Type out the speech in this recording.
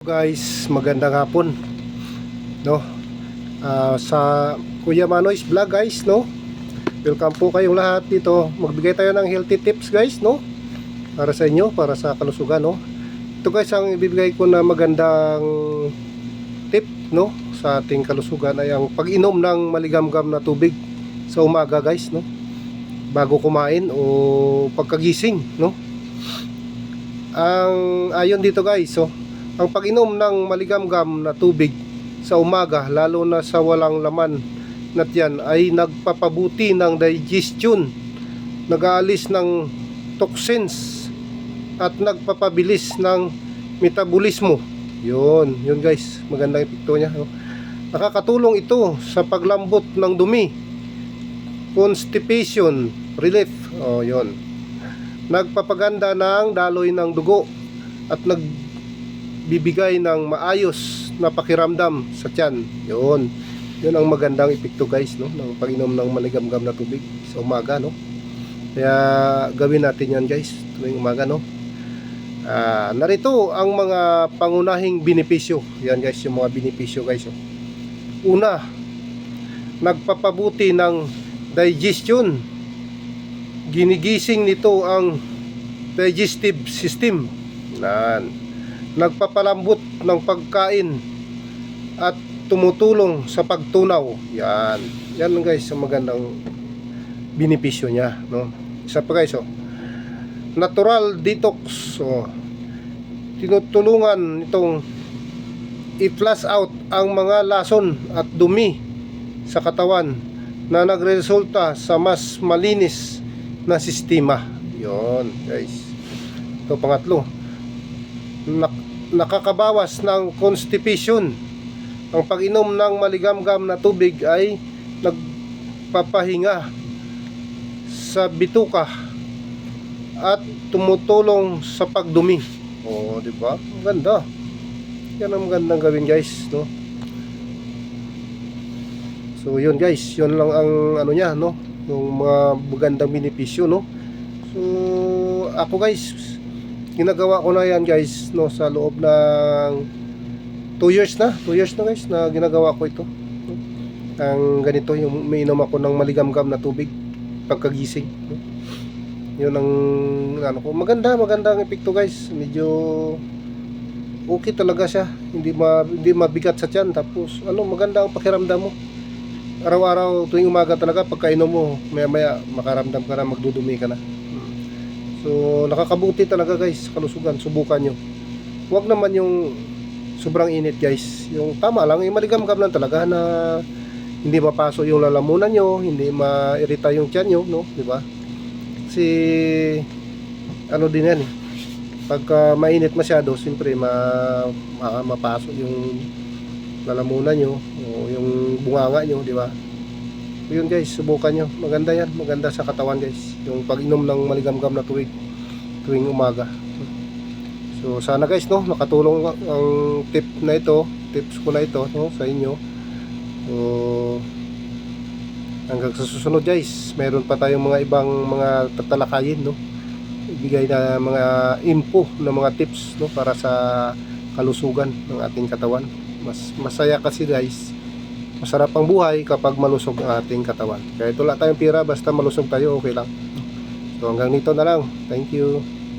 Guys, magandang hapon, no? Sa Kuya Manoy's Vlog, guys, no? Welcome po kayong lahat dito. Magbigay tayo ng healthy tips, guys, no? Para sa inyo, para sa kalusugan, no? Ito, guys, ang ibibigay ko na magandang tip, no? Sa ating kalusugan ay ang pag-inom ng maligamgam na tubig sa umaga, guys, no? Bago kumain o pagkagising, no? Ang ayon dito, guys, so ang pag-inom ng maligamgam na tubig sa umaga, lalo na sa walang laman na tiyan, ay nagpapabuti ng digestion, nag-aalis ng toxins at nagpapabilis ng metabolismo. Yun guys, magandang epekto niya, no? Nakakatulong ito sa paglambot ng dumi, constipation relief, yun. Nagpapaganda ng daloy ng dugo at nagbibigay ng maayos na pakiramdam sa tiyan. Yun ang magandang epekto, guys, no, ng pag-inom ng maligamgam na tubig sa umaga, no. Kaya gawin natin yan, guys, tuwing umaga, no. Narito ang mga pangunahing benepisyo. Yan, guys, yung mga benepisyo, guys, oh. Una, nagpapabuti ng digestion. Ginigising nito ang digestive system. Nagpapalambot ng pagkain at tumutulong sa pagtunaw. Yan guys, ang magandang benepisyo niya, no? Isa pa, guys, natural detox. Tinutulungan itong i-flush out ang mga lason at dumi sa katawan na nagresulta sa mas malinis na sistema. Yon, guys. Ito, pangatlo, nakakabawas ng constipation. Ang pag-inom ng maligamgam na tubig ay nagpapahinga sa bituka at tumutulong sa pagdumi. Di ba? Maganda. Yan ang magandang gawin, guys, no? So yun, guys, yun lang ang ano niya, no, yung mga magandang benepisyo, no. So ako, guys, ginagawa ko na yan, guys, no, sa loob ng 2 years na, guys, na ginagawa ko ito, no? Ang ganito, yung umiinom ako ng maligamgam na tubig pagkagising, no? Yun ang ano ko, magandang epekto, guys. Medyo okay talaga siya, hindi mabigat sa tiyan, tapos maganda ang pakiramdam mo. Araw-araw tuwing umaga talaga, pagkainom mo, maya makaramdam ka na, magdudumi ka na. So nakakabuti talaga, guys, kalusugan. Subukan nyo. Huwag naman yung sobrang init, guys. Yung tama lang, yung maligamgam lang talaga, na hindi mapaso yung lalamunan nyo, hindi mairita yung tiyan nyo, no? Diba? Kasi din yan, pagka mainit masyado, siyempre mapasok yung lalamunan nyo o yung bunganga nyo, di ba? Yun, guys, subukan nyo. Maganda yan, maganda sa katawan, guys, yung pag-inom ng maligamgam na tubig tuwing umaga. So sana, guys, no, nakatulong ang tips ko na ito, no, sa inyo. So hanggang sa susunod, guys, mayroon pa tayong mga ibang mga tatalakayin, no, ibigay na mga info na mga tips, no, para sa kalusugan ng ating katawan. Masaya kasi, guys, masarap ang buhay kapag malusog ang ating katawan. Kahit wala tayong pira, basta malusog tayo, okay lang. So hanggang nito na lang. Thank you.